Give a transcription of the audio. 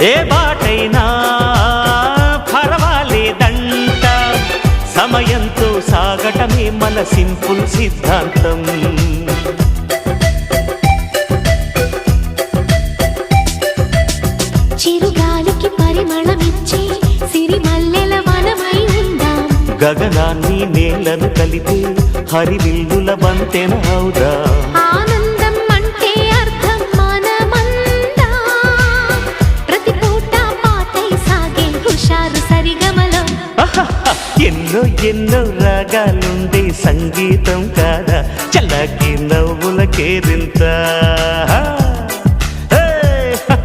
ఏ బాటైనా పర్వాలేదంట, సమయంతో సాగటమే మన సింపుల్ సిద్ధాంతం. చిరుగాలికి పరిమళమిచ్చే సిరిమల్లెల వనమై ఉందాం, గగనాన్ని నేలను కలిపే హరివిల్లుల వంతెన అవుదాం. ఆనందం అంటే అర్థం మనమందా, ప్రతి పూట పాతై సాగే హుషారు సరిగమలో. ఎన్నో ఎన్నో రాగాలుండే సంగీతం కాదా, చల్లకి నవ్వుల కేరింత.